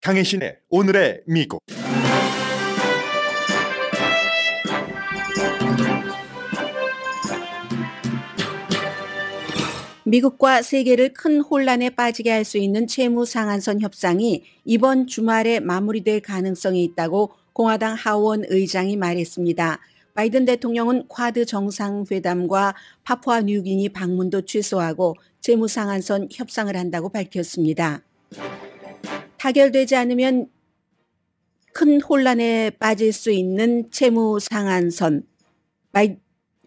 강혜신의 오늘의 미국. 미국과 세계를 큰 혼란에 빠지게 할 수 있는 채무 상한선 협상이 이번 주말에 마무리될 가능성이 있다고 공화당 하원 의장이 말했습니다. 바이든 대통령은 쿼드 정상회담과 파푸아 뉴기니 방문도 취소하고 채무 상한선 협상을 한다고 밝혔습니다. 타결되지 않으면 큰 혼란에 빠질 수 있는 채무 상한선.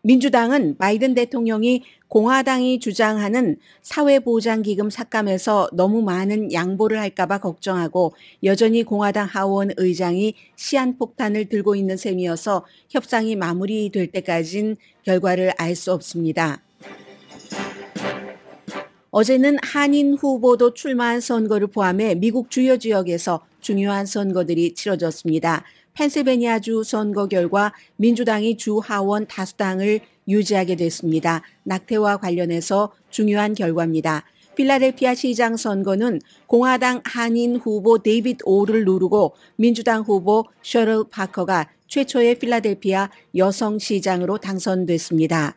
민주당은 바이든 대통령이 공화당이 주장하는 사회보장기금 삭감에서 너무 많은 양보를 할까봐 걱정하고 여전히 공화당 하원 의장이 시한폭탄을 들고 있는 셈이어서 협상이 마무리될 때까진 결과를 알 수 없습니다. 어제는 한인 후보도 출마한 선거를 포함해 미국 주요 지역에서 중요한 선거들이 치러졌습니다. 펜실베니아주 선거 결과 민주당이 주 하원 다수당을 유지하게 됐습니다. 낙태와 관련해서 중요한 결과입니다. 필라델피아 시장 선거는 공화당 한인 후보 데이빗 오를 누르고 민주당 후보 셔럴 파커가 최초의 필라델피아 여성 시장으로 당선됐습니다.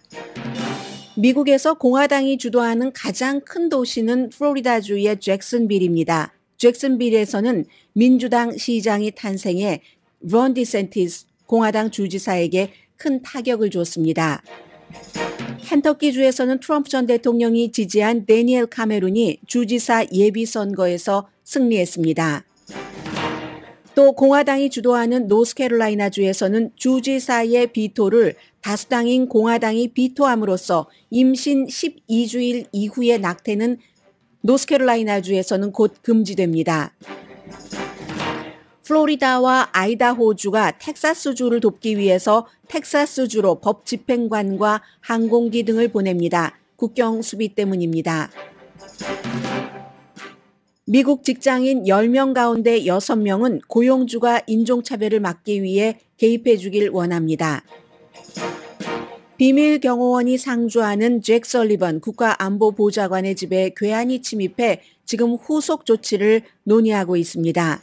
미국에서 공화당이 주도하는 가장 큰 도시는 플로리다주의 잭슨빌입니다. 잭슨빌에서는 민주당 시장이 탄생해 론 디센티스 공화당 주지사에게 큰 타격을 줬습니다. 켄터키주에서는 트럼프 전 대통령이 지지한 데니엘 카메룬이 주지사 예비선거에서 승리했습니다. 또 공화당이 주도하는 노스캐롤라이나주에서는 주지사의 비토를 다수당인 공화당이 비토함으로써 임신 12주일 이후의 낙태는 노스캐롤라이나주에서는 곧 금지됩니다. 플로리다와 아이다호주가 텍사스주를 돕기 위해서 텍사스주로 법 집행관과 항공기 등을 보냅니다. 국경 수비 때문입니다. 미국 직장인 10명 가운데 6명은 고용주가 인종차별을 막기 위해 개입해 주길 원합니다. 비밀 경호원이 상주하는 잭 설리번 국가안보보좌관의 집에 괴한이 침입해 지금 후속 조치를 논의하고 있습니다.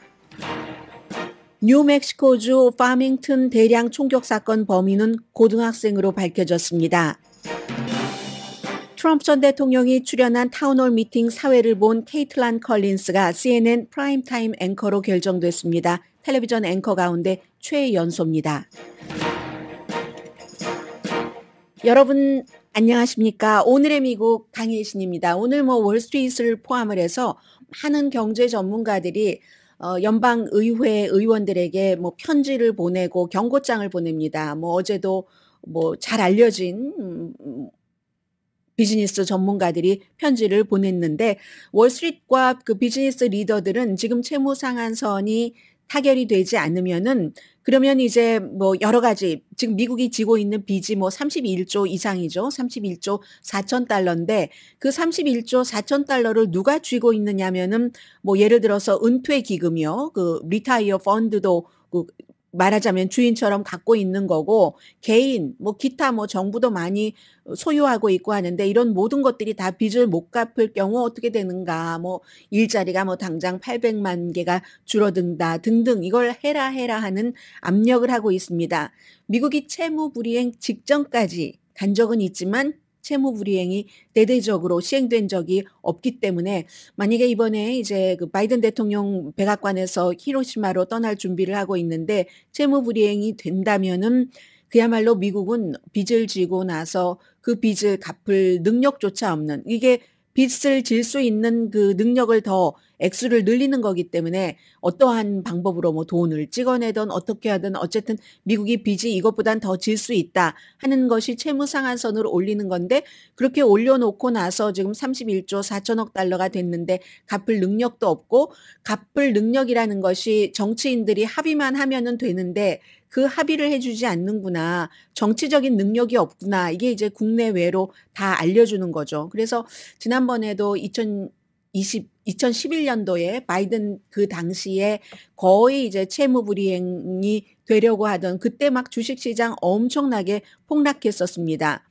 뉴멕시코주 파밍턴 대량 총격 사건 범인은 고등학생으로 밝혀졌습니다. 트럼프 전 대통령이 출연한 타운홀 미팅 사회를 본 케이틀란 컬린스가 CNN 프라임타임 앵커로 결정됐습니다. 텔레비전 앵커 가운데 최연소입니다. 여러분 안녕하십니까? 오늘의 미국 강혜신입니다. 오늘 월스트리트를 포함을 해서 많은 경제 전문가들이 연방의회 의원들에게 편지를 보내고 경고장을 보냅니다. 어제도 잘 알려진 비즈니스 전문가들이 편지를 보냈는데 월스트리트과 그 비즈니스 리더들은 지금 채무 상한선이 타결이 되지 않으면은 그러면 이제 여러 가지 지금 미국이 지고 있는 빚이 31조 이상이죠. 31조 4천 달러인데 그 31조 4천 달러를 누가 쥐고 있느냐면은 예를 들어서 은퇴 기금이요. 그 리타이어 펀드도 말하자면 주인처럼 갖고 있는 거고 개인 기타 정부도 많이 소유하고 있고 하는데 이런 모든 것들이 다 빚을 못 갚을 경우 어떻게 되는가 일자리가 당장 800만 개가 줄어든다 등등 이걸 해라 하는 압력을 하고 있습니다. 미국이 채무 불이행 직전까지 간 적은 있지만 채무 불이행이 대대적으로 시행된 적이 없기 때문에 만약에 이번에 이제 그 바이든 대통령 백악관에서 히로시마로 떠날 준비를 하고 있는데 채무 불이행이 된다면은 그야말로 미국은 빚을 지고 나서 그 빚을 갚을 능력조차 없는 이게 빚을 질 수 있는 그 능력을 더 액수를 늘리는 거기 때문에 어떠한 방법으로 돈을 찍어내든 어떻게 하든 어쨌든 미국이 빚이 이것보단 더 질 수 있다 하는 것이 채무 상한선으로 올리는 건데 그렇게 올려놓고 나서 지금 31조 4천억 달러가 됐는데 갚을 능력도 없고 갚을 능력이라는 것이 정치인들이 합의만 하면은 되는데 그 합의를 해주지 않는구나. 정치적인 능력이 없구나. 이게 이제 국내외로 다 알려주는 거죠. 그래서 지난번에도 2011년도에 바이든 그 당시에 거의 이제 채무 불이행이 되려고 하던 그때 막 주식시장 엄청나게 폭락했었습니다.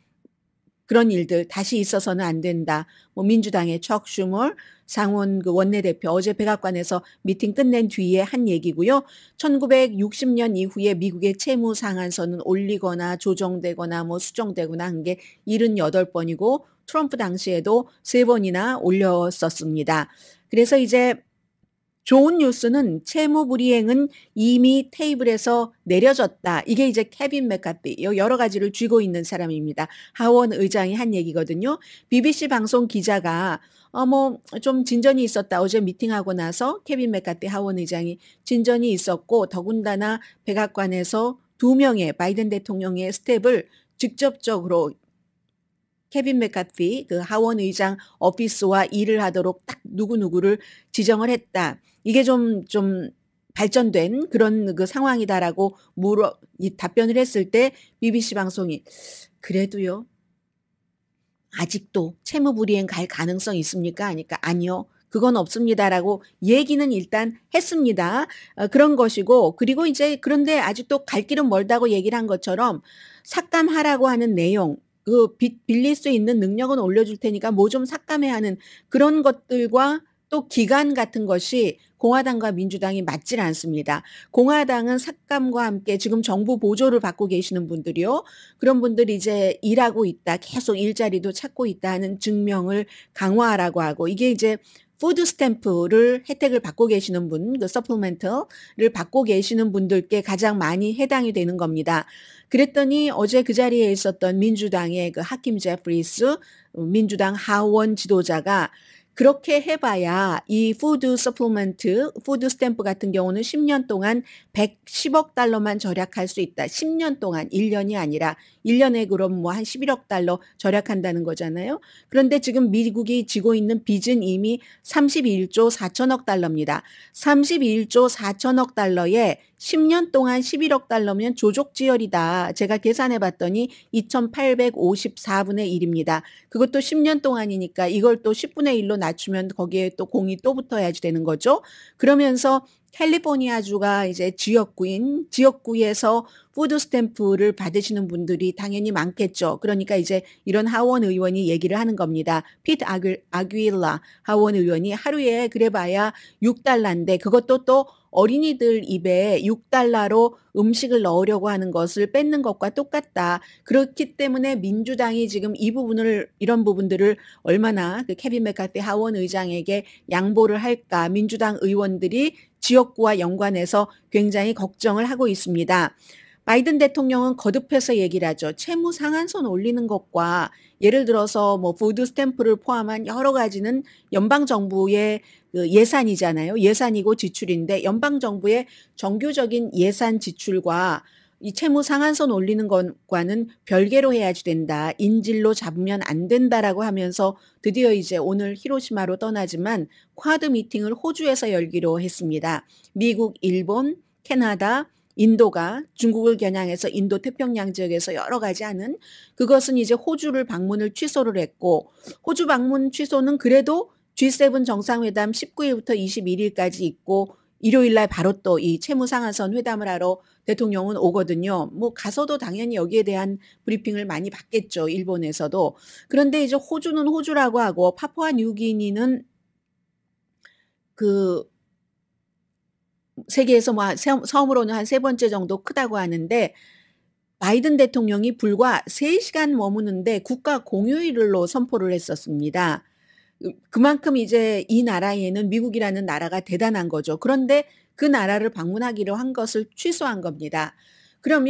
그런 일들 다시 있어서는 안 된다. 뭐 민주당의 척 슈머 상원 그 원내대표 어제 백악관에서 미팅 끝낸 뒤에 한 얘기고요. 1960년 이후에 미국의 채무 상한선은 올리거나 조정되거나 뭐 수정되거나 한 게 78번이고 트럼프 당시에도 3번이나 올렸었습니다. 그래서 이제 좋은 뉴스는 채무 불이행은 이미 테이블에서 내려졌다. 이게 이제 케빈 맥카티 여러 가지를 쥐고 있는 사람입니다. 하원 의장이 한 얘기거든요. BBC 방송 기자가 뭐 좀 진전이 있었다. 어제 미팅하고 나서 케빈 맥카티 하원 의장이 진전이 있었고 더군다나 백악관에서 2명의 바이든 대통령의 스텝을 직접적으로 케빈 맥카티 그 하원 의장 오피스와 일을 하도록 딱 누구누구를 지정을 했다. 이게 좀 발전된 그런 그 상황이다라고 답변을 했을 때 BBC 방송이 그래도요. 아직도 채무 불이행 갈 가능성 있습니까? 하니까 아니요. 그건 없습니다라고 얘기는 일단 했습니다. 그런 것이고 그리고 이제 그런데 아직도 갈 길은 멀다고 얘기를 한 것처럼 삭감하라고 하는 내용 그 빌릴 수 있는 능력은 올려줄 테니까 뭐 좀 삭감해야 하는 그런 것들과 또 기간 같은 것이 공화당과 민주당이 맞질 않습니다. 공화당은 삭감과 함께 지금 정부 보조를 받고 계시는 분들이요. 그런 분들이 이제 일하고 있다. 계속 일자리도 찾고 있다 하는 증명을 강화하라고 하고 이게 이제 푸드 스탬프를 혜택을 받고 계시는 분, 그 서플멘트를 받고 계시는 분들께 가장 많이 해당이 되는 겁니다. 그랬더니 어제 그 자리에 있었던 민주당의 그 하킴 제프리스 민주당 하원 지도자가 그렇게 해봐야 이 푸드 서플먼트, 푸드 스탬프 같은 경우는 10년 동안 110억 달러만 절약할 수 있다. 10년 동안 1년이 아니라 1년에 그럼 뭐 한 11억 달러 절약한다는 거잖아요. 그런데 지금 미국이 지고 있는 빚은 이미 31조 4천억 달러입니다. 31조 4천억 달러에 10년 동안 11억 달러면 조족지열이다. 제가 계산해 봤더니 2,854분의 1입니다. 그것도 10년 동안이니까 이걸 또 10분의 1로 낮추면 거기에 또 공이 또 붙어야지 되는 거죠. 그러면서 캘리포니아주가 이제 지역구에서 푸드 스탬프를 받으시는 분들이 당연히 많겠죠. 그러니까 이제 이런 하원 의원이 얘기를 하는 겁니다. 피트 아귀일라 하원 의원이 하루에 그래봐야 6달러인데 그것도 또 어린이들 입에 6달러로 음식을 넣으려고 하는 것을 뺏는 것과 똑같다. 그렇기 때문에 민주당이 지금 이런 부분들을 얼마나 그 케빈 맥카티 하원 의장에게 양보를 할까. 민주당 의원들이 지역구와 연관해서 굉장히 걱정을 하고 있습니다. 바이든 대통령은 거듭해서 얘기를 하죠. 채무 상한선 올리는 것과 예를 들어서 뭐 푸드 스탬프를 포함한 여러 가지는 연방 정부의 그 예산이잖아요. 예산이고 지출인데 연방 정부의 정규적인 예산 지출과 이 채무 상한선 올리는 것과는 별개로 해야지 된다. 인질로 잡으면 안 된다라고 하면서 드디어 이제 오늘 히로시마로 떠나지만 쿼드 미팅을 호주에서 열기로 했습니다. 미국, 일본, 캐나다, 인도가 중국을 겨냥해서 인도 태평양 지역에서 여러 가지 하는 그것은 이제 호주를 방문을 취소를 했고 호주 방문 취소는 그래도 G7 정상회담 19일부터 21일까지 있고 일요일 날 바로 또 이 채무 상한선 회담을 하러 대통령은 오거든요. 뭐 가서도 당연히 여기에 대한 브리핑을 많이 받겠죠. 일본에서도. 그런데 이제 호주는 호주라고 하고 파푸아 뉴기니는 그 세계에서 뭐 섬으로는 한 3번째 정도 크다고 하는데 바이든 대통령이 불과 3시간 머무는데 국가 공휴일로 선포를 했었습니다. 그만큼 이제 이 나라에는 미국이라는 나라가 대단한 거죠. 그런데 그 나라를 방문하기로 한 것을 취소한 겁니다. 그럼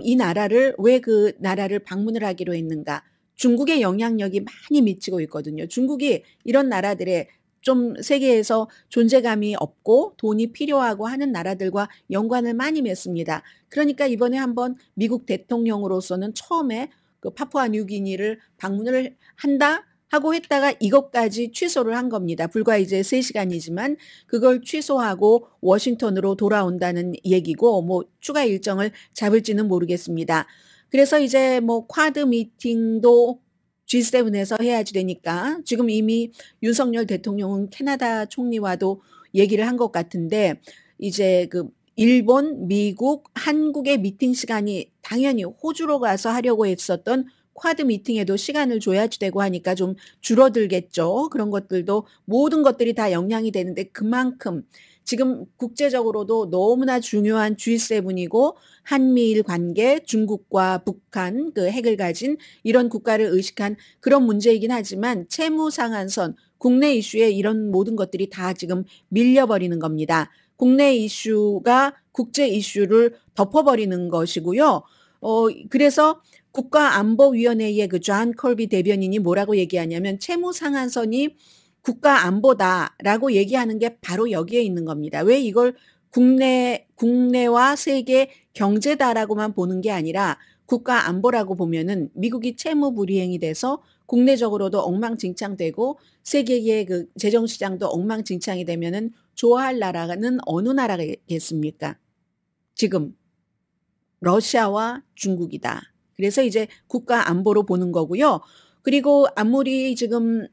이 나라를 왜 그 나라를 방문을 하기로 했는가? 중국의 영향력이 많이 미치고 있거든요. 중국이 이런 나라들의 좀 세계에서 존재감이 없고 돈이 필요하고 하는 나라들과 연관을 많이 맺습니다. 그러니까 이번에 한번 미국 대통령으로서는 처음에 그 파푸아 뉴기니를 방문을 한다 하고 했다가 이것까지 취소를 한 겁니다. 불과 이제 3시간이지만 그걸 취소하고 워싱턴으로 돌아온다는 얘기고 뭐 추가 일정을 잡을지는 모르겠습니다. 그래서 이제 뭐 쿼드 미팅도 G7에서 해야지 되니까 지금 이미 윤석열 대통령은 캐나다 총리와도 얘기를 한 것 같은데 이제 그 일본, 미국, 한국의 미팅 시간이 당연히 호주로 가서 하려고 했었던 쿼드 미팅에도 시간을 줘야지 되고 하니까 좀 줄어들겠죠. 그런 것들도 모든 것들이 다 영향이 되는데 그만큼 지금 국제적으로도 너무나 중요한 G7이고 한미일 관계, 중국과 북한 그 핵을 가진 이런 국가를 의식한 그런 문제이긴 하지만 채무 상한선, 국내 이슈에 이런 모든 것들이 다 지금 밀려버리는 겁니다. 국내 이슈가 국제 이슈를 덮어버리는 것이고요. 그래서 국가안보위원회의 그 존 컬비 대변인이 뭐라고 얘기하냐면 채무 상한선이 국가 안보다라고 얘기하는 게 바로 여기에 있는 겁니다. 왜 이걸 국내와 세계 경제다라고만 보는 게 아니라 국가 안보라고 보면은 미국이 채무 불이행이 돼서 국내적으로도 엉망진창되고 세계의 그 재정 시장도 엉망진창이 되면은 좋아할 나라는 어느 나라겠습니까? 지금 러시아와 중국이다. 그래서 이제 국가 안보로 보는 거고요. 그리고 아무리 지금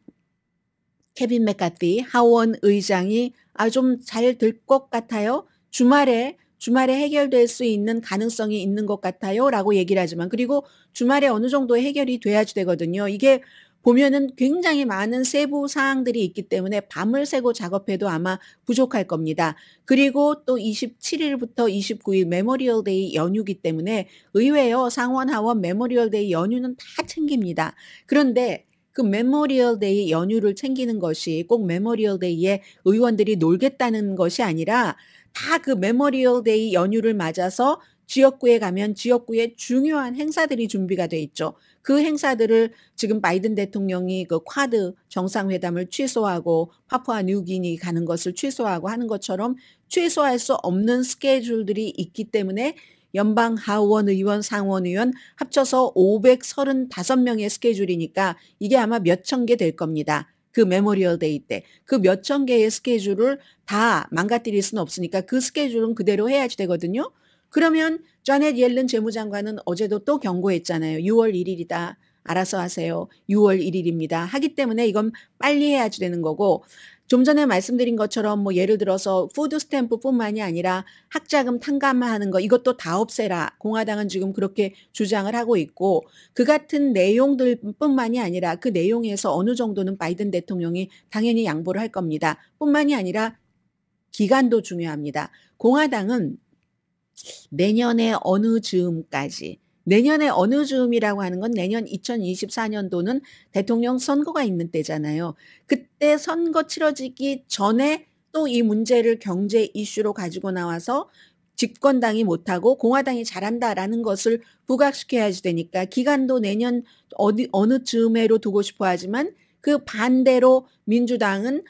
케빈 맥카티 하원 의장이 좀 잘 될 것 같아요. 주말에 해결될 수 있는 가능성이 있는 것 같아요라고 얘기를 하지만 그리고 주말에 어느 정도 해결이 돼야지 되거든요. 이게 보면은 굉장히 많은 세부 사항들이 있기 때문에 밤을 새고 작업해도 아마 부족할 겁니다. 그리고 또 27일부터 29일 메모리얼 데이 연휴기 때문에 의외요. 상원 하원 메모리얼 데이 연휴는 다 챙깁니다. 그런데 그 메모리얼 데이 연휴를 챙기는 것이 꼭 메모리얼 데이에 의원들이 놀겠다는 것이 아니라 다 그 메모리얼 데이 연휴를 맞아서 지역구에 가면 지역구에 중요한 행사들이 준비가 돼 있죠. 그 행사들을 지금 바이든 대통령이 그 쿼드 정상회담을 취소하고 파푸아 뉴기니 가는 것을 취소하고 하는 것처럼 취소할 수 없는 스케줄들이 있기 때문에 연방 하원 의원, 상원 의원 합쳐서 535명의 스케줄이니까 이게 아마 몇천 개 될 겁니다. 그 메모리얼 데이 때. 그 몇천 개의 스케줄을 다 망가뜨릴 수는 없으니까 그 스케줄은 그대로 해야지 되거든요. 그러면 자넷 옐런 재무장관은 어제도 또 경고했잖아요. 6월 1일이다. 알아서 하세요. 6월 1일입니다. 하기 때문에 이건 빨리 해야지 되는 거고 좀 전에 말씀드린 것처럼 뭐 예를 들어서 푸드 스탬프뿐만이 아니라 학자금 탕감하는 거 이것도 다 없애라. 공화당은 지금 그렇게 주장을 하고 있고 그 같은 내용들뿐만이 아니라 그 내용에서 어느 정도는 바이든 대통령이 당연히 양보를 할 겁니다. 뿐만이 아니라 기간도 중요합니다. 공화당은 내년에 어느 즈음까지 내년에 어느 즈음이라고 하는 건 내년 2024년도는 대통령 선거가 있는 때잖아요. 그때 선거 치러지기 전에 또 이 문제를 경제 이슈로 가지고 나와서 집권당이 못하고 공화당이 잘한다라는 것을 부각시켜야지 되니까 기간도 내년 어느 즈음에로 두고 싶어 하지만 그 반대로 민주당은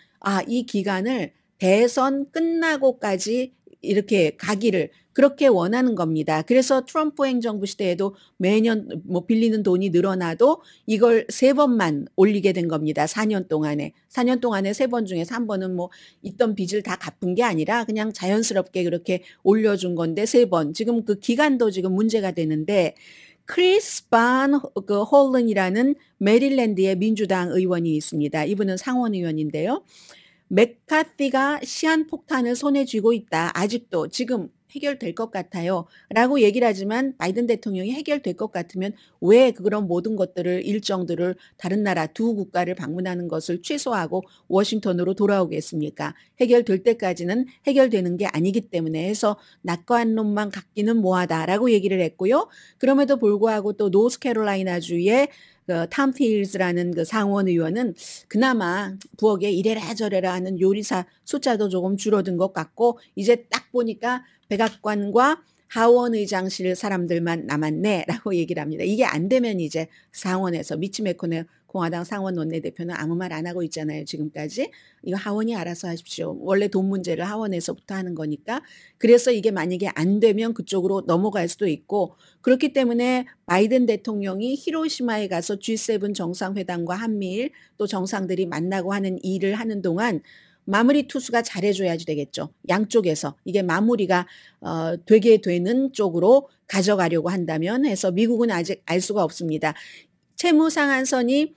이 기간을 대선 끝나고까지 이렇게 가기를 그렇게 원하는 겁니다. 그래서 트럼프 행정부 시대에도 매년 뭐 빌리는 돈이 늘어나도 이걸 3번만 올리게 된 겁니다. 4년 동안에. 4년 동안에 3번 중에서 한 번은 뭐 있던 빚을 다 갚은 게 아니라 그냥 자연스럽게 그렇게 올려준 건데 3번. 지금 그 기간도 지금 문제가 되는데 크리스 반 홀런이라는 메릴랜드의 민주당 의원이 있습니다. 이분은 상원 의원인데요. 맥카티가 시한폭탄을 손에 쥐고 있다. 아직도 지금 해결될 것 같아요. 라고 얘기를 하지만 바이든 대통령이 해결될 것 같으면 왜 그런 모든 것들을 일정들을 다른 나라 두 국가를 방문하는 것을 취소하고 워싱턴으로 돌아오겠습니까? 해결될 때까지는 해결되는 게 아니기 때문에 해서 낙관론만 갖기는 뭐하다라고 얘기를 했고요. 그럼에도 불구하고 또 노스캐롤라이나주의 탐 필즈라는 그 상원 의원은 그나마 부엌에 이래라 저래라 하는 요리사 숫자도 조금 줄어든 것 같고 이제 딱 보니까 백악관과 하원 의장실 사람들만 남았네라고 얘기를 합니다. 이게 안 되면 이제 상원에서 미치 매코넬 공화당 상원 원내대표는 아무 말 안 하고 있잖아요. 지금까지. 이거 하원이 알아서 하십시오. 원래 돈 문제를 하원에서부터 하는 거니까. 그래서 이게 만약에 안 되면 그쪽으로 넘어갈 수도 있고 그렇기 때문에 바이든 대통령이 히로시마에 가서 G7 정상회담과 한미일 또 정상들이 만나고 하는 일을 하는 동안 마무리 투수가 잘해줘야지 되겠죠. 양쪽에서 이게 마무리가 되게 되는 쪽으로 가져가려고 한다면 해서 미국은 아직 알 수가 없습니다. 채무 상한선이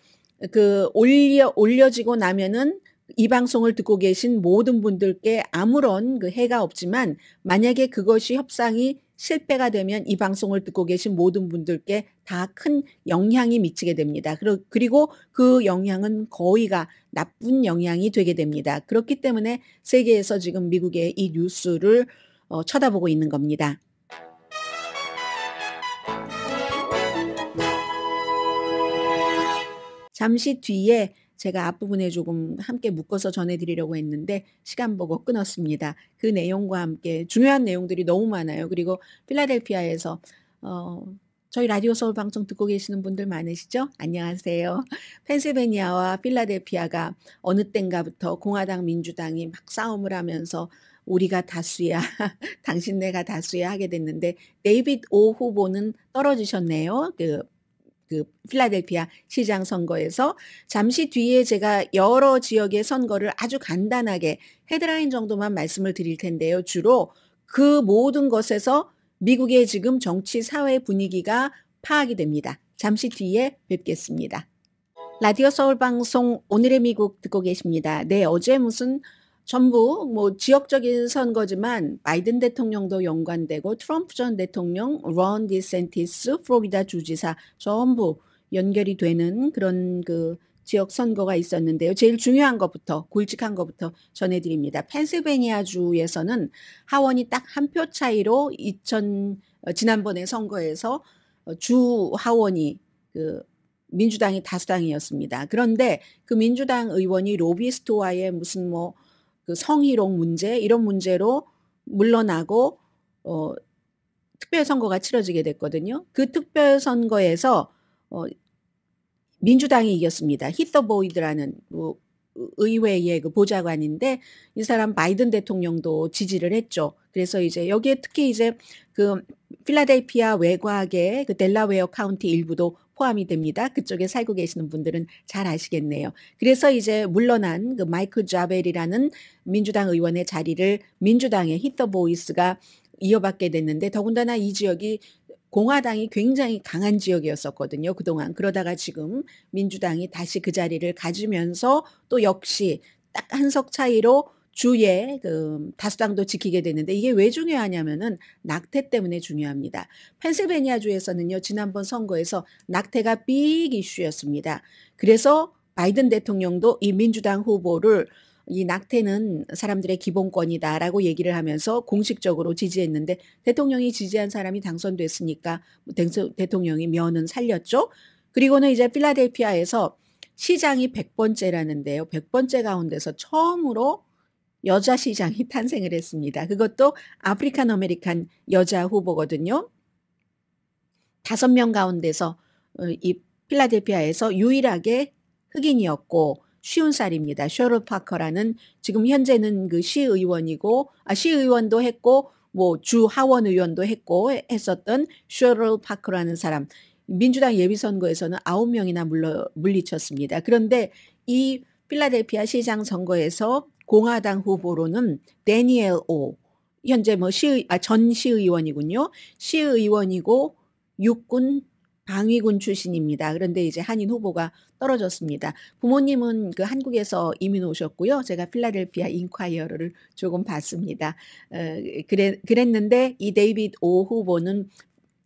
올려지고 나면은 이 방송을 듣고 계신 모든 분들께 아무런 그 해가 없지만 만약에 그것이 협상이 실패가 되면 이 방송을 듣고 계신 모든 분들께 다 큰 영향이 미치게 됩니다. 그리고 그 영향은 거의가 나쁜 영향이 되게 됩니다. 그렇기 때문에 세계에서 지금 미국의 이 뉴스를 쳐다보고 있는 겁니다. 잠시 뒤에 제가 앞부분에 조금 함께 묶어서 전해드리려고 했는데 시간 보고 끊었습니다. 그 내용과 함께 중요한 내용들이 너무 많아요. 그리고 필라델피아에서 저희 라디오 서울 방송 듣고 계시는 분들 많으시죠? 안녕하세요. 펜실베니아와 필라델피아가 어느 땐가부터 공화당 민주당이 막 싸움을 하면서 우리가 다수야, 당신네가 다수야 하게 됐는데 데이빗 오 후보는 떨어지셨네요. 그 필라델피아 시장 선거에서. 잠시 뒤에 제가 여러 지역의 선거를 아주 간단하게 헤드라인 정도만 말씀을 드릴 텐데요. 주로 그 모든 것에서 미국의 지금 정치 사회 분위기가 파악이 됩니다. 잠시 뒤에 뵙겠습니다. 라디오 서울 방송 오늘의 미국 듣고 계십니다. 네, 어제 무슨 전부 뭐 지역적인 선거지만 바이든 대통령도 연관되고 트럼프 전 대통령, 론 디센티스 플로리다 주지사 전부 연결이 되는 그런 그 지역 선거가 있었는데요. 제일 중요한 것부터 굵직한 것부터 전해드립니다. 펜실베니아 주에서는 하원이 딱 한 표 차이로 지난번에 선거에서 주 하원이 민주당이 다수당이었습니다. 그런데 그 민주당 의원이 로비스트와의 무슨 그 성희롱 문제 이런 문제로 물러나고 특별선거가 치러지게 됐거든요. 그 특별선거에서 민주당이 이겼습니다. 히터 보이드라는 의회의 그 보좌관인데 이 사람 바이든 대통령도 지지를 했죠. 그래서 이제 여기에 특히 이제 그 필라델피아 외곽의 그 델라웨어 카운티 일부도 포함이 됩니다. 그쪽에 살고 계시는 분들은 잘 아시겠네요. 그래서 이제 물러난 그 마이클 자벨이라는 민주당 의원의 자리를 민주당의 히터 보이스가 이어받게 됐는데 더군다나 이 지역이 공화당이 굉장히 강한 지역이었었거든요. 그동안. 그러다가 지금 민주당이 다시 그 자리를 가지면서 또 역시 딱 한 석 차이로 주의 그 다수당도 지키게 되는데 이게 왜 중요하냐면은 낙태 때문에 중요합니다. 펜실베니아 주에서는요. 지난번 선거에서 낙태가 빅 이슈였습니다. 그래서 바이든 대통령도 이 민주당 후보를 이 낙태는 사람들의 기본권이다라고 얘기를 하면서 공식적으로 지지했는데 대통령이 지지한 사람이 당선됐으니까 대통령이 면은 살렸죠. 그리고는 이제 필라델피아에서 시장이 100번째라는데요. 100번째 가운데서 처음으로 여자 시장이 탄생을 했습니다. 그것도 아프리칸 아메리칸 여자 후보거든요. 5명 가운데서 이 필라델피아에서 유일하게 흑인이었고 50살입니다. 셔럴 파커라는 지금 현재는 그 시의원이고 시의원도 했고 뭐 주 하원 의원도 했고 했었던 셔럴 파커라는 사람. 민주당 예비선거에서는 9명이나 물리쳤습니다. 그런데 이 필라델피아 시장 선거에서 공화당 후보로는 데니엘 오 현재 전 시의원이군요. 시의원이고 육군 방위군 출신입니다. 그런데 이제 한인 후보가 떨어졌습니다. 부모님은 그 한국에서 이민 오셨고요. 제가 필라델피아 인콰이어를 조금 봤습니다. 그랬는데 이 데이빗 오 후보는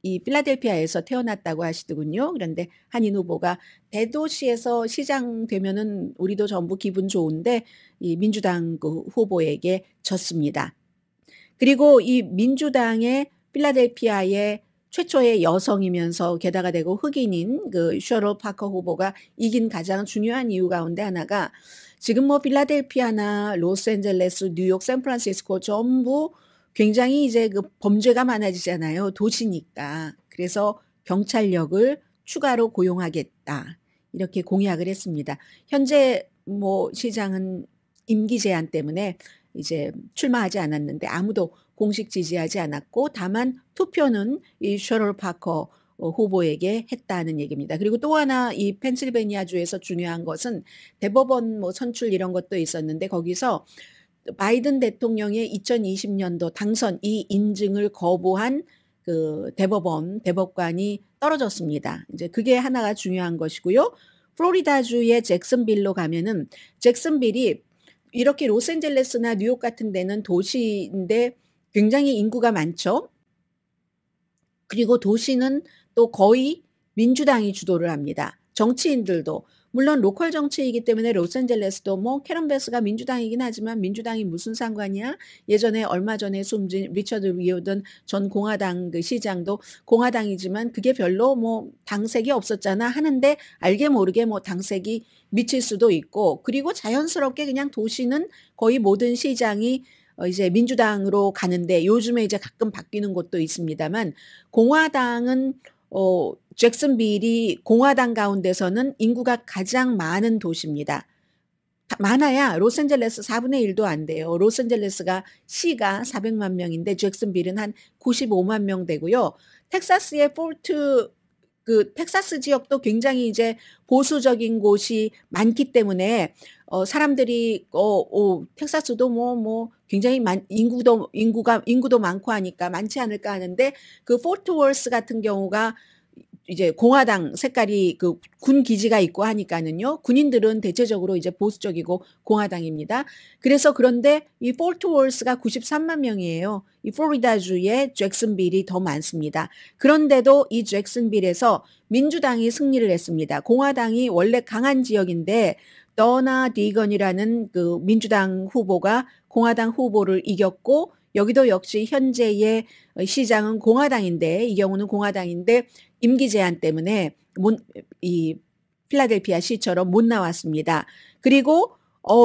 이 필라델피아에서 태어났다고 하시더군요. 그런데 한인 후보가 대도시에서 시장 되면은 우리도 전부 기분 좋은데 이 민주당 그 후보에게 졌습니다. 그리고 이 민주당의 필라델피아의 최초의 여성이면서 게다가 되고 흑인인 그 셔럴 파커 후보가 이긴 가장 중요한 이유 가운데 하나가 지금 뭐 필라델피아나 로스앤젤레스, 뉴욕, 샌프란시스코 전부 굉장히 이제 그 범죄가 많아지잖아요. 도시니까. 그래서 경찰력을 추가로 고용하겠다. 이렇게 공약을 했습니다. 현재 뭐 시장은 임기 제한 때문에 이제 출마하지 않았는데 아무도 공식 지지하지 않았고 다만 투표는 이 셔럴 파커 후보에게 했다는 얘기입니다. 그리고 또 하나 이 펜실베니아 주에서 중요한 것은 대법원 뭐 선출 이런 것도 있었는데 거기서 바이든 대통령의 2020년도 당선 이 인증을 거부한 그 대법관이 떨어졌습니다. 이제 그게 하나가 중요한 것이고요. 플로리다주의 잭슨빌로 가면은 잭슨빌이 이렇게 로스앤젤레스나 뉴욕 같은 데는 도시인데 굉장히 인구가 많죠. 그리고 도시는 또 거의 민주당이 주도를 합니다. 정치인들도 물론 로컬 정치이기 때문에 로스앤젤레스도 뭐 캐런 베스가 민주당이긴 하지만 민주당이 무슨 상관이야? 예전에 얼마 전에 숨진 리처드 리오던 전 공화당 그 시장도 공화당이지만 그게 별로 뭐 당색이 없었잖아 하는데 알게 모르게 뭐 당색이 미칠 수도 있고 그리고 자연스럽게 그냥 도시는 거의 모든 시장이 이제 민주당으로 가는데 요즘에 이제 가끔 바뀌는 곳도 있습니다만 공화당은 잭슨빌이 공화당 가운데서는 인구가 가장 많은 도시입니다. 많아야 로스앤젤레스 4분의 1도 안 돼요. 로스앤젤레스가 시가 400만 명인데 잭슨빌은 한 95만 명 되고요. 텍사스의 폴트 그 텍사스 지역도 굉장히 이제 보수적인 곳이 많기 때문에 사람들이 텍사스도 뭐 굉장히 인구도 많고 하니까 많지 않을까 하는데 그 포트 월스 같은 경우가 이제 공화당 색깔이 그 군 기지가 있고 하니까는요. 군인들은 대체적으로 이제 보수적이고 공화당입니다. 그래서 그런데 이 포트 월스가 93만 명이에요. 이 플로리다주의 잭슨빌이 더 많습니다. 그런데도 이 잭슨빌에서 민주당이 승리를 했습니다. 공화당이 원래 강한 지역인데 더나 디건이라는 그 민주당 후보가 공화당 후보를 이겼고 여기도 역시 현재의 시장은 공화당인데 이 경우는 공화당인데 임기 제한 때문에 이 필라델피아 시처럼 못 나왔습니다. 그리고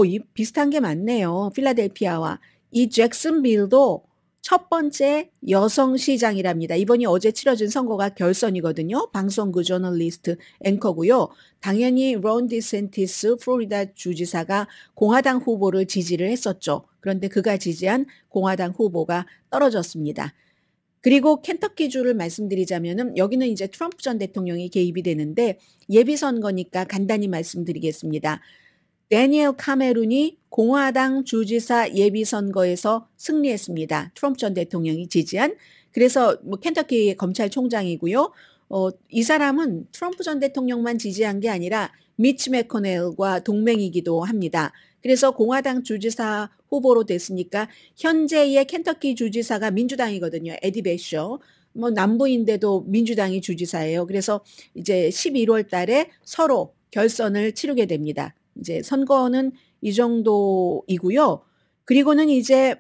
이 비슷한 게 많네요. 필라델피아와 이 잭슨빌도 첫 번째 여성 시장이랍니다. 이번이 어제 치러진 선거가 결선이거든요. 방송국 저널리스트 앵커고요. 당연히 론 디센티스 플로리다 주지사가 공화당 후보를 지지를 했었죠. 그런데 그가 지지한 공화당 후보가 떨어졌습니다. 그리고 켄터키주를 말씀드리자면은 여기는 이제 트럼프 전 대통령이 개입이 되는데 예비 선거니까 간단히 말씀드리겠습니다. 데니엘 카메룬이 공화당 주지사 예비 선거에서 승리했습니다. 트럼프 전 대통령이 지지한. 그래서 뭐 켄터키 검찰총장이고요. 이 사람은 트럼프 전 대통령만 지지한 게 아니라 미치 매코넬과 동맹이기도 합니다. 그래서 공화당 주지사 후보로 됐으니까 현재의 켄터키 주지사가 민주당이거든요. 에디 베셔. 뭐 남부인데도 민주당이 주지사예요. 그래서 이제 11월 달에 서로 결선을 치르게 됩니다. 이제 선거는 이 정도이고요. 그리고는 이제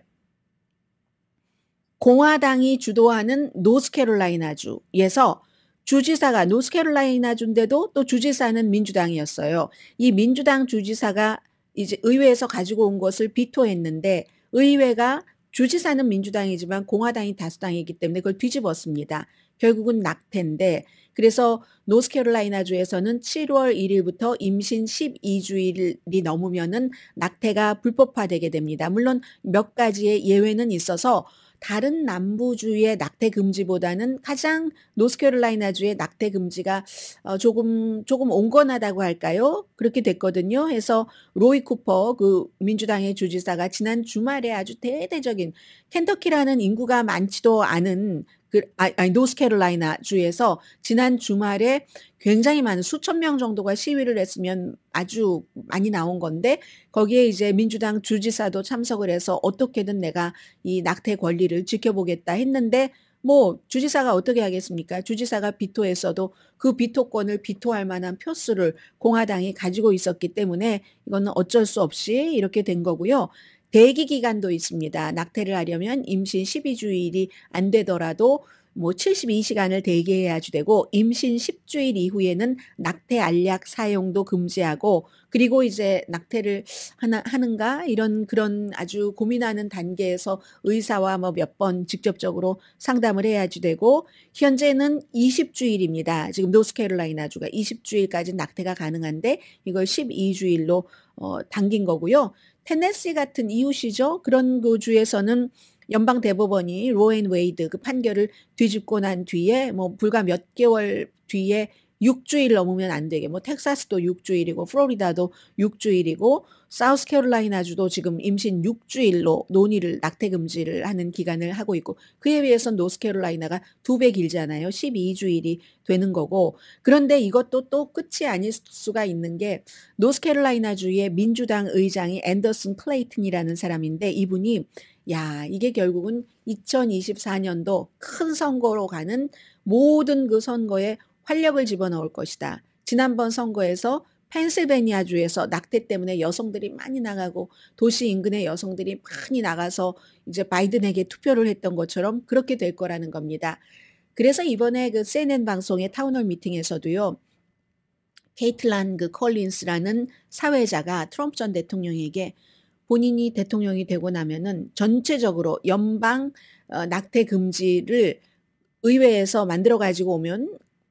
공화당이 주도하는 노스캐롤라이나주에서 주지사가 노스캐롤라이나주인데도 또 주지사는 민주당이었어요. 이 민주당 주지사가 이제 의회에서 가지고 온 것을 비토했는데 의회가 주지사는 민주당이지만 공화당이 다수당이기 때문에 그걸 뒤집었습니다. 결국은 낙태인데 그래서 노스캐롤라이나주에서는 7월 1일부터 임신 12주일이 넘으면은 낙태가 불법화되게 됩니다. 물론 몇 가지의 예외는 있어서 다른 남부주의 낙태 금지보다는 가장 노스캐롤라이나주의 낙태 금지가 조금 온건하다고 할까요? 그렇게 됐거든요. 해서 로이 쿠퍼 그 민주당의 주지사가 지난 주말에 아주 대대적인 켄터키라는 인구가 많지도 않은 노스캐롤라이나 주에서 지난 주말에 굉장히 많은 수천 명 정도가 시위를 했으면 아주 많이 나온 건데 거기에 이제 민주당 주지사도 참석을 해서 어떻게든 내가 이 낙태 권리를 지켜보겠다 했는데 뭐 주지사가 어떻게 하겠습니까? 주지사가 비토했어도 그 비토권을 비토할 만한 표수를 공화당이 가지고 있었기 때문에 이거는 어쩔 수 없이 이렇게 된 거고요. 대기 기간도 있습니다. 낙태를 하려면 임신 12주일이 안 되더라도 뭐 72시간을 대기해야지 되고 임신 10주일 이후에는 낙태 알약 사용도 금지하고 그리고 이제 낙태를 하는가 이런 그런 아주 고민하는 단계에서 의사와 뭐 몇 번 직접적으로 상담을 해야지 되고 현재는 20주일입니다. 지금 노스캐롤라이나주가 20주일까지 낙태가 가능한데 이걸 12주일로 당긴 거고요. 테네시 같은 이웃이죠. 그런 그 주에서는 연방 대법원이 로앤 웨이드 그 판결을 뒤집고 난 뒤에 뭐 불과 몇 개월 뒤에 6주일 넘으면 안 되게 뭐 텍사스도 6주일이고 플로리다도 6주일이고 사우스캐롤라이나주도 지금 임신 6주일로 논의를 낙태 금지를 하는 기간을 하고 있고 그에 비해서는 노스캐롤라이나가 2배 길잖아요. 12주일이 되는 거고 그런데 이것도 또 끝이 아닐 수가 있는 게 노스캐롤라이나주의 민주당 의장이 앤더슨 클레이튼이라는 사람인데 이분이 야, 이게 결국은 2024년도 큰 선거로 가는 모든 그 선거에 활력을 집어넣을 것이다. 지난번 선거에서 펜실베니아주에서 낙태 때문에 여성들이 많이 나가고 도시 인근의 여성들이 많이 나가서 이제 바이든에게 투표를 했던 것처럼 그렇게 될 거라는 겁니다. 그래서 이번에 그 CNN 방송의 타운홀 미팅에서도요. 케이틀란 그 컬린스라는 사회자가 트럼프 전 대통령에게 본인이 대통령이 되고 나면은 전체적으로 연방 낙태 금지를 의회에서 만들어 가지고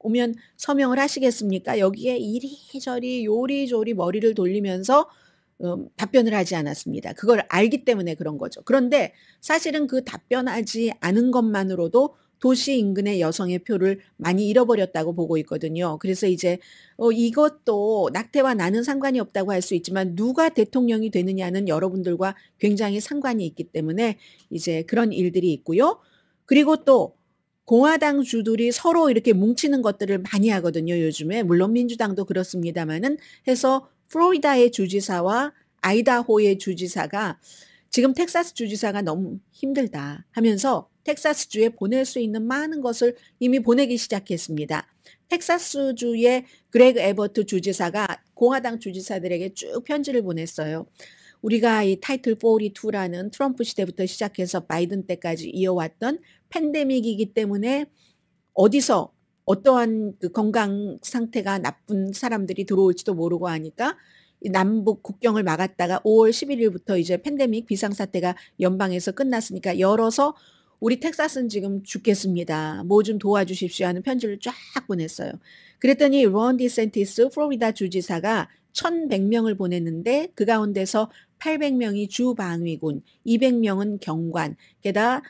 오면 서명을 하시겠습니까? 여기에 이리저리 요리조리 머리를 돌리면서 답변을 하지 않았습니다. 그걸 알기 때문에 그런 거죠. 그런데 사실은 그 답변하지 않은 것만으로도 도시 인근의 여성의 표를 많이 잃어버렸다고 보고 있거든요. 그래서 이제 이것도 낙태와 나는 상관이 없다고 할 수 있지만 누가 대통령이 되느냐는 여러분들과 굉장히 상관이 있기 때문에 이제 그런 일들이 있고요. 그리고 또 공화당 주들이 서로 이렇게 뭉치는 것들을 많이 하거든요, 요즘에. 물론 민주당도 그렇습니다만은 해서 플로리다의 주지사와 아이다호의 주지사가 지금 텍사스 주지사가 너무 힘들다 하면서 텍사스주에 보낼 수 있는 많은 것을 이미 보내기 시작했습니다. 텍사스주의 그레그 에버트 주지사가 공화당 주지사들에게 쭉 편지를 보냈어요. 우리가 이 타이틀 42라는 트럼프 시대부터 시작해서 바이든 때까지 이어왔던 팬데믹이기 때문에 어디서 어떠한 그 건강 상태가 나쁜 사람들이 들어올지도 모르고 하니까 남북 국경을 막았다가 5월 11일부터 이제 팬데믹 비상사태가 연방에서 끝났으니까 열어서 우리 텍사스는 지금 죽겠습니다. 뭐 좀 도와주십시오 하는 편지를 쫙 보냈어요. 그랬더니 론 디센티스 플로리다 주지사가 1,100명을 보냈는데 그 가운데서 800명이 주방위군, 200명은 경관, 게다가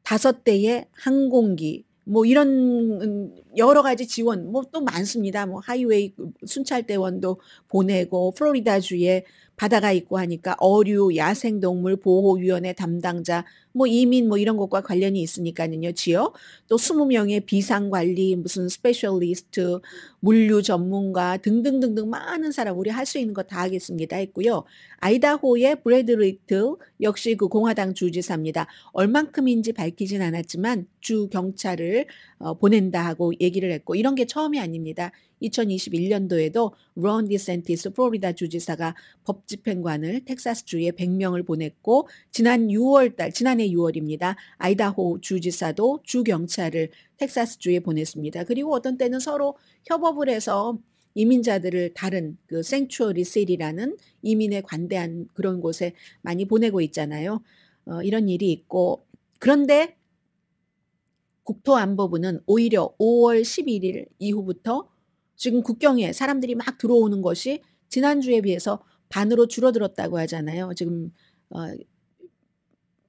5대의 항공기, 뭐 이런 여러 가지 지원 뭐 또 많습니다. 뭐 하이웨이 순찰대원도 보내고 플로리다주에 바다가 있고 하니까 어류, 야생동물 보호위원회 담당자, 뭐 이민 뭐 이런 것과 관련이 있으니까는요. 지역 또 20명의 비상관리, 무슨 스페셜리스트, 물류 전문가 등등등등 많은 사람 우리 할 수 있는 거 다 하겠습니다 했고요. 아이다호의 브래드 리틀 역시 그 공화당 주지사입니다. 얼만큼인지 밝히진 않았지만 주 경찰을 보낸다 하고 얘기를 했고 이런 게 처음이 아닙니다. 2021년도에도 론 디센티스 플로리다 주지사가 법집행관을 텍사스주에 100명을 보냈고 지난해 6월입니다. 아이다호 주지사도 주경찰을 텍사스주에 보냈습니다. 그리고 어떤 때는 서로 협업을 해서 이민자들을 다른 그 생추어리 시리라는 이민에 관대한 그런 곳에 많이 보내고 있잖아요. 이런 일이 있고 그런데 국토안보부는 오히려 5월 11일 이후부터 지금 국경에 사람들이 막 들어오는 것이 지난주에 비해서 반으로 줄어들었다고 하잖아요. 지금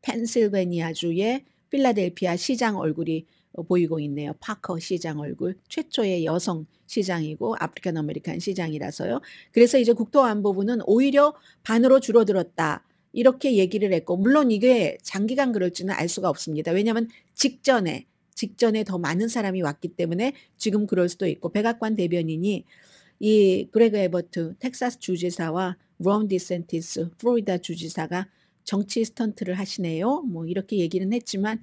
펜실베니아주의 필라델피아 시장 얼굴이 보이고 있네요. 파커 시장 얼굴. 최초의 여성 시장이고 아프리칸 아메리칸 시장이라서요. 그래서 이제 국토안보부는 오히려 반으로 줄어들었다. 이렇게 얘기를 했고 물론 이게 장기간 그럴지는 알 수가 없습니다. 왜냐하면 직전에 더 많은 사람이 왔기 때문에 지금 그럴 수도 있고 백악관 대변인이 이 그레그 에버트 텍사스 주지사와 론 디센티스 플로리다 주지사가 정치 스턴트를 하시네요. 뭐 이렇게 얘기는 했지만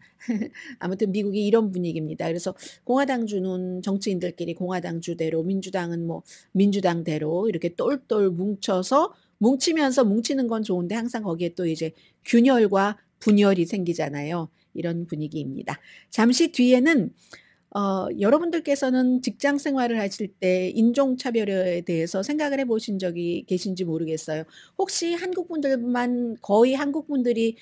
아무튼 미국이 이런 분위기입니다. 그래서 공화당주는 정치인들끼리 공화당주대로 민주당은 뭐 민주당대로 이렇게 똘똘 뭉치면서 뭉치는 건 좋은데 항상 거기에 또 이제 균열과 분열이 생기잖아요. 이런 분위기입니다. 잠시 뒤에는 여러분들께서는 직장 생활을 하실 때 인종차별에 대해서 생각을 해보신 적이 계신지 모르겠어요. 혹시 거의 한국 분들이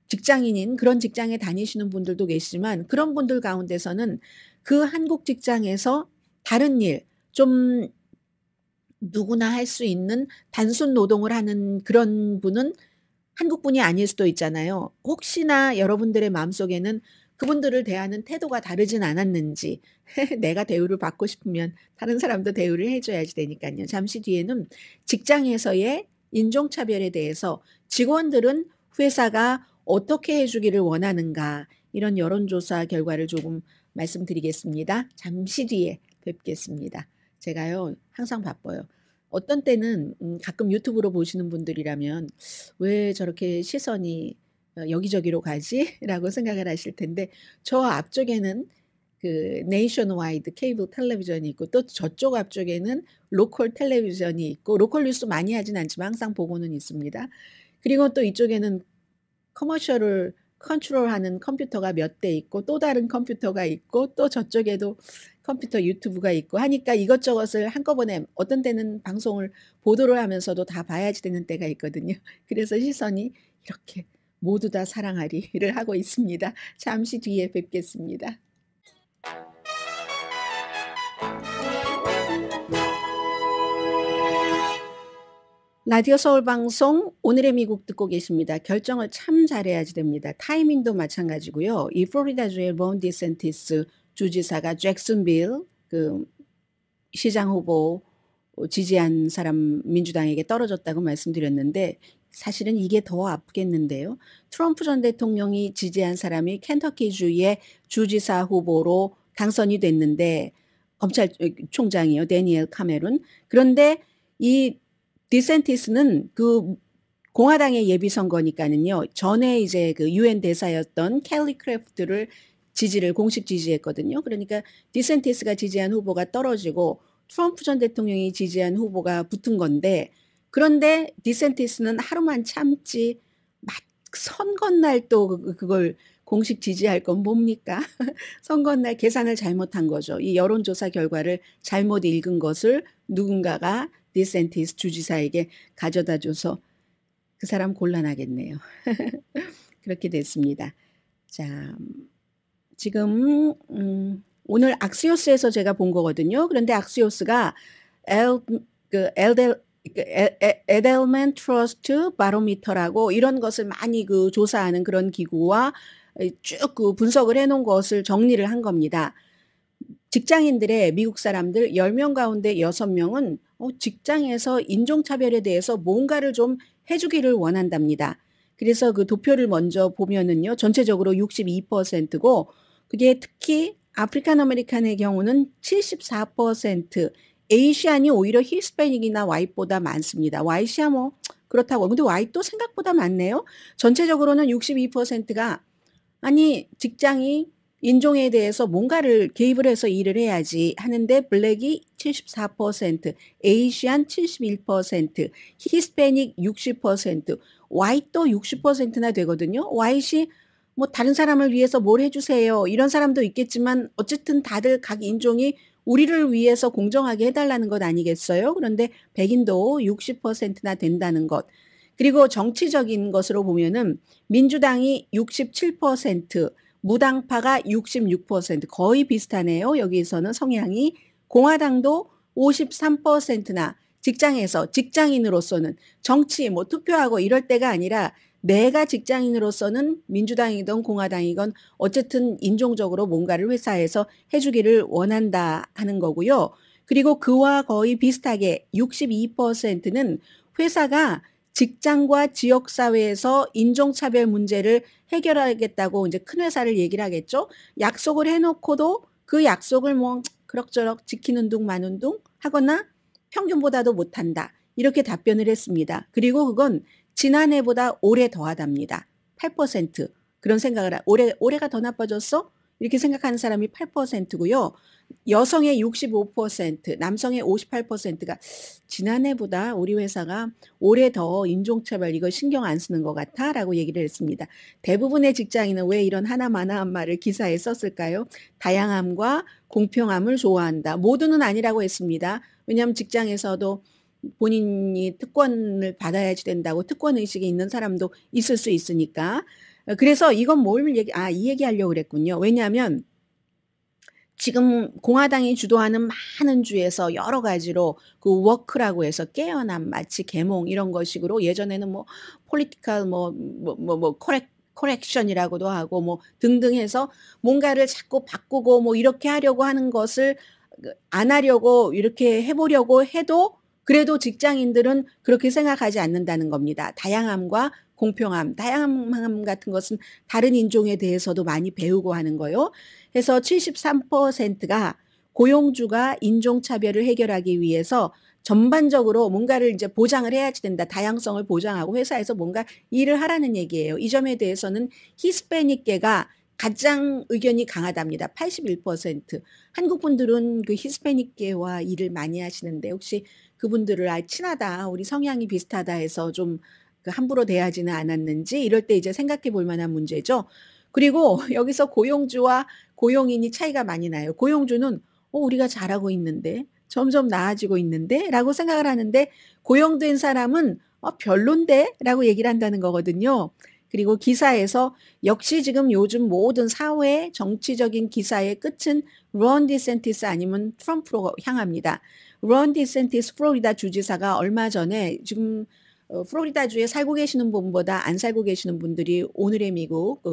직장인인 그런 직장에 다니시는 분들도 계시지만 그런 분들 가운데서는 그 한국 직장에서 다른 일, 좀 누구나 할 수 있는 단순 노동을 하는 그런 분은 한국 분이 아닐 수도 있잖아요. 혹시나 여러분들의 마음속에는 그분들을 대하는 태도가 다르진 않았는지 내가 대우를 받고 싶으면 다른 사람도 대우를 해줘야지 되니까요. 잠시 뒤에는 직장에서의 인종차별에 대해서 직원들은 회사가 어떻게 해주기를 원하는가 이런 여론조사 결과를 조금 말씀드리겠습니다. 잠시 뒤에 뵙겠습니다. 제가요 항상 바빠요. 어떤 때는 가끔 유튜브로 보시는 분들이라면 왜 저렇게 시선이 여기저기로 가지라고 생각을 하실 텐데 저 앞쪽에는 그 네이션와이드 케이블 텔레비전이 있고 또 저쪽 앞쪽에는 로컬 텔레비전이 있고 로컬 뉴스 많이 하진 않지만 항상 보고는 있습니다. 그리고 또 이쪽에는 커머셜을 컨트롤하는 컴퓨터가 몇 대 있고 또 다른 컴퓨터가 있고 또 저쪽에도 컴퓨터 유튜브가 있고 하니까 이것저것을 한꺼번에 어떤 때는 방송을 보도를 하면서도 다 봐야지 되는 때가 있거든요. 그래서 시선이 이렇게 모두 다 사랑하리를 하고 있습니다. 잠시 뒤에 뵙겠습니다. 라디오 서울 방송 오늘의 미국 듣고 계십니다. 결정을 참 잘해야지 됩니다. 타이밍도 마찬가지고요. 이 플로리다주의 론 디센티스 주지사가 잭슨빌 그 시장 후보 지지한 사람 민주당에게 떨어졌다고 말씀드렸는데 사실은 이게 더 아프겠는데요. 트럼프 전 대통령이 지지한 사람이 켄터키주의 주지사 후보로 당선이 됐는데 검찰총장이요. 데니엘 카메론. 그런데 이 디센티스는 그 공화당의 예비 선거니까는요. 전에 이제 그 유엔 대사였던 켈리 크래프트를 지지를 공식 지지했거든요. 그러니까 디센티스가 지지한 후보가 떨어지고 트럼프 전 대통령이 지지한 후보가 붙은 건데 그런데 디센티스는 하루만 참지 선거날 또 그걸 공식 지지할 건 뭡니까? 선거날 계산을 잘못한 거죠. 이 여론조사 결과를 잘못 읽은 것을 누군가가 디센티스 주지사에게 가져다 줘서 그 사람 곤란하겠네요. 그렇게 됐습니다. 자, 지금 오늘 악시오스에서 제가 본 거거든요. 그런데 악시오스가 에델먼 트러스트 바로미터라고 이런 것을 많이 그 조사하는 그런 기구와 쭉 그 분석을 해놓은 것을 정리를 한 겁니다. 직장인들의 미국 사람들 10명 가운데 6명은 직장에서 인종차별에 대해서 뭔가를 좀 해주기를 원한답니다. 그래서 그 도표를 먼저 보면은요, 전체적으로 62%고, 그게 특히 아프리칸 아메리칸의 경우는 74%, 에이시안이 오히려 히스패닉이나 와이트보다 많습니다. 와이시아 뭐 그렇다고. 근데 와이트도 생각보다 많네요. 전체적으로는 62%가 아니 직장이 인종에 대해서 뭔가를 개입을 해서 일을 해야지 하는데 블랙이 74%, 에이시안 71%, 히스패닉 60%, 와이트도 60%나 되거든요. 와이트이 뭐 다른 사람을 위해서 뭘 해주세요. 이런 사람도 있겠지만 어쨌든 다들 각 인종이 우리를 위해서 공정하게 해달라는 것 아니겠어요? 그런데 백인도 60%나 된다는 것. 그리고 정치적인 것으로 보면은 민주당이 67%, 무당파가 66% 거의 비슷하네요. 여기서는 성향이 공화당도 53%나 직장에서 직장인으로서는 정치 뭐 투표하고 이럴 때가 아니라 내가 직장인으로서는 민주당이든 공화당이건 어쨌든 인종적으로 뭔가를 회사에서 해주기를 원한다 하는 거고요. 그리고 그와 거의 비슷하게 62%는 회사가 직장과 지역사회에서 인종차별 문제를 해결하겠다고 이제 큰 회사를 얘기를 하겠죠. 약속을 해놓고도 그 약속을 뭐 그럭저럭 지키는 둥 마는 둥 하거나 평균보다도 못한다. 이렇게 답변을 했습니다. 그리고 그건 지난해보다 올해 더하답니다. 8% 그런 생각을 올해가 더 나빠졌어? 이렇게 생각하는 사람이 8%고요. 여성의 65%, 남성의 58%가 지난해보다 우리 회사가 올해 더 인종차별 이거 신경 안 쓰는 것 같아 라고 얘기를 했습니다. 대부분의 직장인은 왜 이런 하나마나한 말을 기사에 썼을까요? 다양함과 공평함을 좋아한다. 모두는 아니라고 했습니다. 왜냐하면 직장에서도 본인이 특권을 받아야지 된다고 특권의식이 있는 사람도 있을 수 있으니까. 그래서 이건 이 얘기하려고 그랬군요. 왜냐하면 지금 공화당이 주도하는 많은 주에서 여러 가지로 그 워크라고 해서 깨어남, 마치 계몽 이런 것식으로 예전에는 뭐 폴리티컬 코렉션이라고도 하고 뭐 등등 해서 뭔가를 자꾸 바꾸고 뭐 이렇게 하려고 하는 것을 안 하려고 이렇게 해보려고 해도 그래도 직장인들은 그렇게 생각하지 않는다는 겁니다. 다양함과 공평함, 다양함 같은 것은 다른 인종에 대해서도 많이 배우고 하는 거요. 해서 73%가 고용주가 인종차별을 해결하기 위해서 전반적으로 뭔가를 이제 보장을 해야지 된다. 다양성을 보장하고 회사에서 뭔가 일을 하라는 얘기예요. 이 점에 대해서는 히스패닉계가 가장 의견이 강하답니다. 81%. 한국 분들은 그 히스패닉계와 일을 많이 하시는데 혹시 그분들을 친하다, 우리 성향이 비슷하다 해서 좀 그 함부로 대하지는 않았는지 이럴 때 이제 생각해 볼 만한 문제죠. 그리고 여기서 고용주와 고용인이 차이가 많이 나요. 고용주는 우리가 잘하고 있는데 점점 나아지고 있는데 라고 생각을 하는데 고용된 사람은 별론데 라고 얘기를 한다는 거거든요. 그리고 기사에서 역시 지금 요즘 모든 사회 정치적인 기사의 끝은 론 디센티스 아니면 트럼프로 향합니다. 론 디센티스 플로리다 주지사가 얼마 전에 지금 플로리다주에 살고 계시는 분보다 안 살고 계시는 분들이 오늘의 미국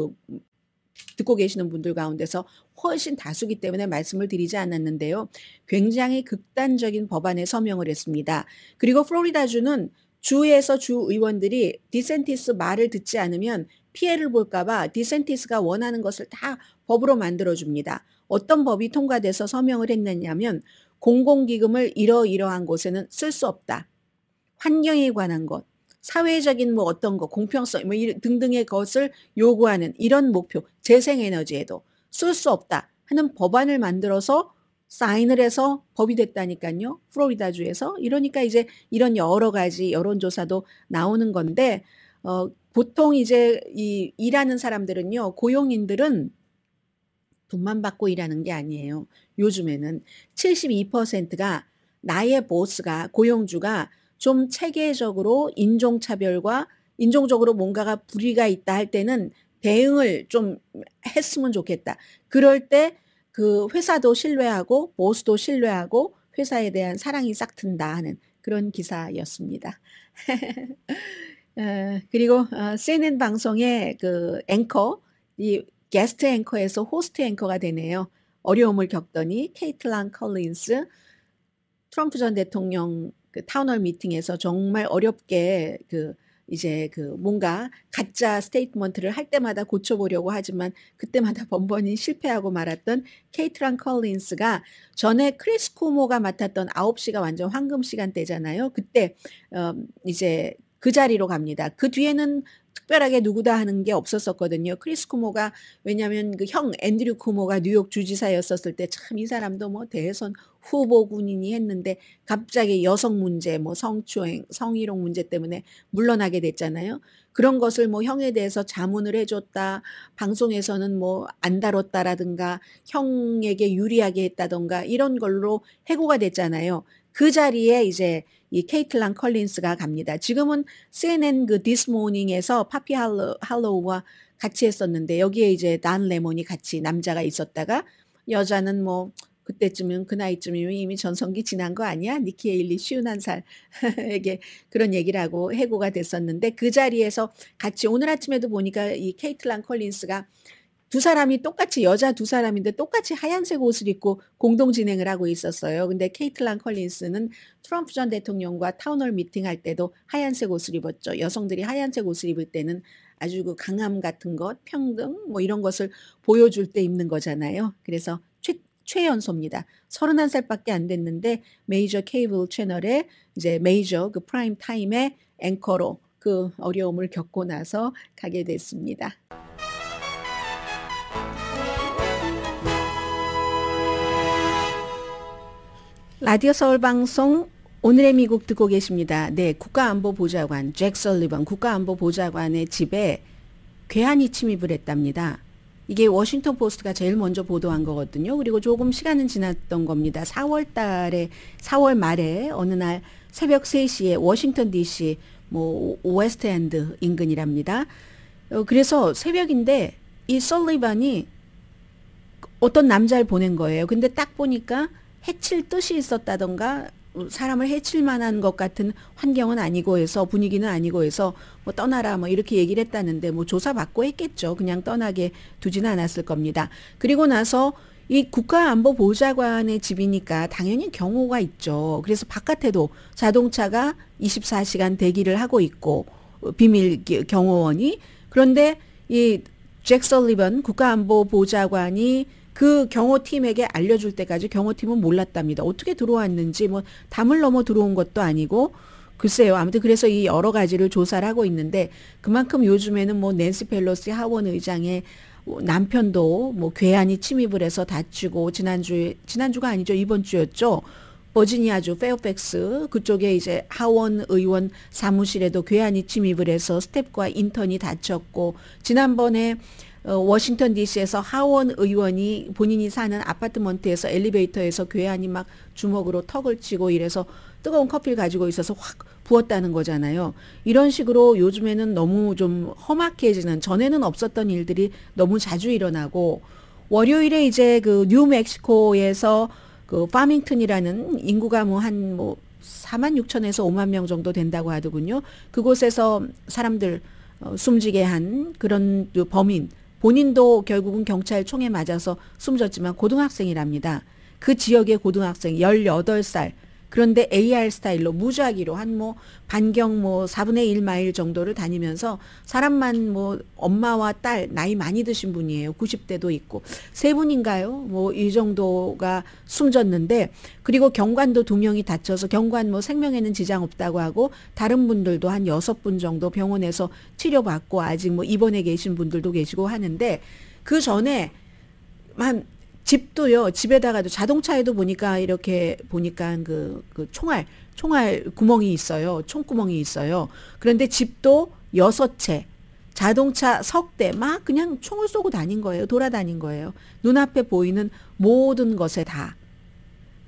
듣고 계시는 분들 가운데서 훨씬 다수기 때문에 말씀을 드리지 않았는데요. 굉장히 극단적인 법안에 서명을 했습니다. 그리고 플로리다주는 주에서 주 의원들이 디센티스 말을 듣지 않으면 피해를 볼까 봐 디센티스가 원하는 것을 다 법으로 만들어줍니다. 어떤 법이 통과돼서 서명을 했느냐면 공공기금을 이러이러한 곳에는 쓸 수 없다. 환경에 관한 것, 사회적인 뭐 어떤 것, 공평성 뭐 등등의 것을 요구하는 이런 목표, 재생에너지에도 쓸 수 없다 하는 법안을 만들어서 사인을 해서 법이 됐다니까요. 플로리다주에서. 이러니까 이제 이런 여러 가지 여론조사도 나오는 건데 보통 이제 이 일하는 사람들은요. 고용인들은 돈만 받고 일하는 게 아니에요. 요즘에는 72%가 나의 보스가 고용주가 좀 체계적으로 인종차별과 인종적으로 뭔가가 불이가 있다 할 때는 대응을 좀 했으면 좋겠다. 그럴 때 그 회사도 신뢰하고 보스도 신뢰하고 회사에 대한 사랑이 싹 튼다 하는 그런 기사였습니다. 그리고 CNN 방송의 그 앵커, 이 게스트 앵커에서 호스트 앵커가 되네요. 어려움을 겪더니 케이틀란 컬린스 트럼프 전 대통령 그 타운홀 미팅에서 정말 어렵게 이제 뭔가 가짜 스테이트먼트를 할 때마다 고쳐보려고 하지만 그때마다 번번이 실패하고 말았던 케이틀란 컬린스가 전에 크리스 쿠모가 맡았던 9시가 완전 황금 시간대잖아요. 그때 이제 그 자리로 갑니다. 그 뒤에는 특별하게 누구다 하는 게 없었었거든요. 크리스 쿠모가 왜냐하면 그 형 앤드류 쿠모가 뉴욕 주지사였었을 때 참 이 사람도 뭐 대선 후보 군인이 했는데 갑자기 여성 문제, 뭐 성추행, 성희롱 문제 때문에 물러나게 됐잖아요. 그런 것을 뭐 형에 대해서 자문을 해줬다, 방송에서는 뭐 안 다뤘다라든가 형에게 유리하게 했다던가 이런 걸로 해고가 됐잖아요. 그 자리에 이제 이 케이틀란 컬린스가 갑니다. 지금은 CNN 그 This Morning에서 파피 할로우와 같이 했었는데 여기에 이제 난 레몬이 같이 남자가 있었다가 여자는 뭐 그때쯤은 그 나이쯤이면 이미 전성기 지난 거 아니야? 니키 에일리 51살에게 그런 얘기를 하고 해고가 됐었는데 그 자리에서 같이 오늘 아침에도 보니까 이 케이틀란 컬린스가 두 사람이 똑같이 여자 두 사람인데 똑같이 하얀색 옷을 입고 공동 진행을 하고 있었어요. 근데 케이틀란 컬린스는 트럼프 전 대통령과 타운홀 미팅할 때도 하얀색 옷을 입었죠. 여성들이 하얀색 옷을 입을 때는 아주 그 강함 같은 것, 평등 뭐 이런 것을 보여줄 때 입는 거잖아요. 그래서 최연소입니다. 31살밖에 안 됐는데 메이저 케이블 채널에 이제 메이저 그 프라임 타임의 앵커로 그 어려움을 겪고 나서 가게 됐습니다. 라디오 서울 방송 오늘의 미국 듣고 계십니다. 네, 국가안보보좌관 잭 설리번 국가안보보좌관의 집에 괴한이 침입을 했답니다. 이게 워싱턴 포스트가 제일 먼저 보도한 거거든요. 그리고 조금 시간은 지났던 겁니다. 4월 말에 어느 날 새벽 3시에 워싱턴 DC 뭐 웨스트엔드 인근이랍니다. 그래서 새벽인데 이 설리번이 어떤 남자를 보낸 거예요. 근데 딱 보니까 해칠 뜻이 있었다던가 사람을 해칠 만한 것 같은 환경은 아니고 해서 분위기는 아니고 해서 뭐 떠나라 뭐 이렇게 얘기를 했다는데 뭐 조사받고 했겠죠. 그냥 떠나게 두지는 않았을 겁니다. 그리고 나서 이 국가안보보좌관의 집이니까 당연히 경호가 있죠. 그래서 바깥에도 자동차가 24시간 대기를 하고 있고 비밀 경호원이 그런데 이 잭 설리번 국가안보보좌관이 그 경호팀에게 알려줄 때까지 경호팀은 몰랐답니다. 어떻게 들어왔는지 뭐 담을 넘어 들어온 것도 아니고 글쎄요. 아무튼 그래서 이 여러 가지를 조사를 하고 있는데 그만큼 요즘에는 뭐 낸시 펠로시 하원 의장의 남편도 뭐 괴한이 침입을 해서 다치고 지난주가 아니죠. 이번 주였죠. 버지니아주 페어팩스 그쪽에 이제 하원 의원 사무실에도 괴한이 침입을 해서 스태프과 인턴이 다쳤고 지난번에 워싱턴 DC에서 하원 의원이 본인이 사는 아파트먼트에서 엘리베이터에서 괴한이 막 주먹으로 턱을 치고 이래서 뜨거운 커피를 가지고 있어서 확 부었다는 거잖아요. 이런 식으로 요즘에는 너무 좀 험악해지는 전에는 없었던 일들이 너무 자주 일어나고 월요일에 이제 그 뉴멕시코에서 그 파밍턴이라는 인구가 뭐 한 뭐 4만 6천에서 5만 명 정도 된다고 하더군요. 그곳에서 사람들 숨지게 한 그런 그 범인 본인도 결국은 경찰 총에 맞아서 숨졌지만 고등학생이랍니다. 그 지역의 고등학생 18살 그런데 AR 스타일로 무작위로 한 뭐 반경 뭐 4분의 1 마일 정도를 다니면서 사람만 뭐 엄마와 딸 나이 많이 드신 분이에요. 90대도 있고 세 분인가요? 뭐 이 정도가 숨졌는데 그리고 경관도 2명이 다쳐서 경관 뭐 생명에는 지장 없다고 하고 다른 분들도 한 6분 정도 병원에서 치료받고 아직 뭐 입원해 계신 분들도 계시고 하는데 그 전에 한 집도요, 집에다가도 자동차에도 보니까 이렇게 보니까 그 총알 구멍이 있어요. 총구멍이 있어요. 그런데 집도 6채, 자동차 석대 막 그냥 총을 쏘고 다닌 거예요. 돌아다닌 거예요. 눈앞에 보이는 모든 것에 다.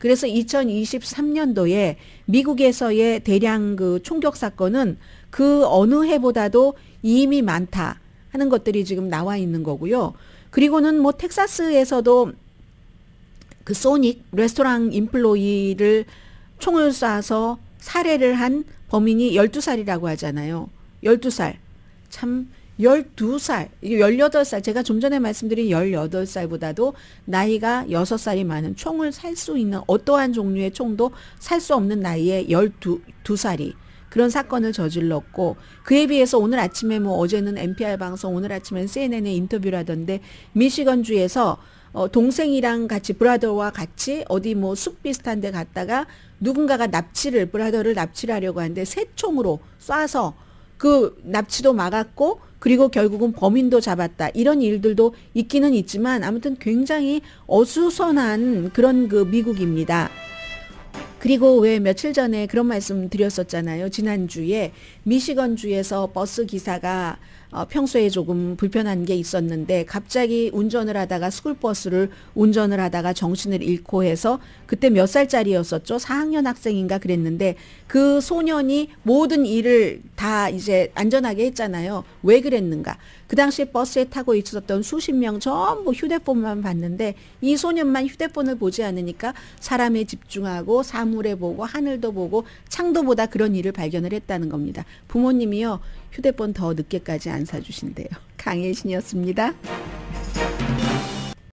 그래서 2023년도에 미국에서의 대량 그 총격 사건은 그 어느 해보다도 이미 많다 하는 것들이 지금 나와 있는 거고요. 그리고는 뭐 텍사스에서도 그 소닉 레스토랑 인플로이를 총을 쏴서 살해를 한 범인이 12살이라고 하잖아요. 12살. 참 12살, 18살 제가 좀 전에 말씀드린 18살보다도 나이가 6살이 많은 총을 살 수 있는 어떠한 종류의 총도 살 수 없는 나이에 12살이 그런 사건을 저질렀고 그에 비해서 오늘 아침에 뭐 어제는 NPR 방송 오늘 아침엔 CNN에 인터뷰를 하던데 미시건주에서 동생이랑 같이 브라더와 같이 어디 뭐 숲 비슷한 데 갔다가 누군가가 브라더를 납치를 하려고 하는데 새 총으로 쏴서 그 납치도 막았고 그리고 결국은 범인도 잡았다. 이런 일들도 있기는 있지만 아무튼 굉장히 어수선한 그런 그 미국입니다. 그리고 왜 며칠 전에 그런 말씀 드렸었잖아요. 지난주에 미시건주에서 버스 기사가 평소에 조금 불편한 게 있었는데 갑자기 운전을 하다가 스쿨버스를 운전을 하다가 정신을 잃고 해서 그때 몇 살짜리였었죠? 4학년 학생인가 그랬는데 그 소년이 모든 일을 다 이제 안전하게 했잖아요. 왜 그랬는가? 그 당시에 버스에 타고 있었던 수십 명 전부 휴대폰만 봤는데 이 소년만 휴대폰을 보지 않으니까 사람에 집중하고 사물에 보고 하늘도 보고 창도 보다 그런 일을 발견을 했다는 겁니다. 부모님이요. 휴대폰 더 늦게까지 안 사주신대요. 강혜신이었습니다.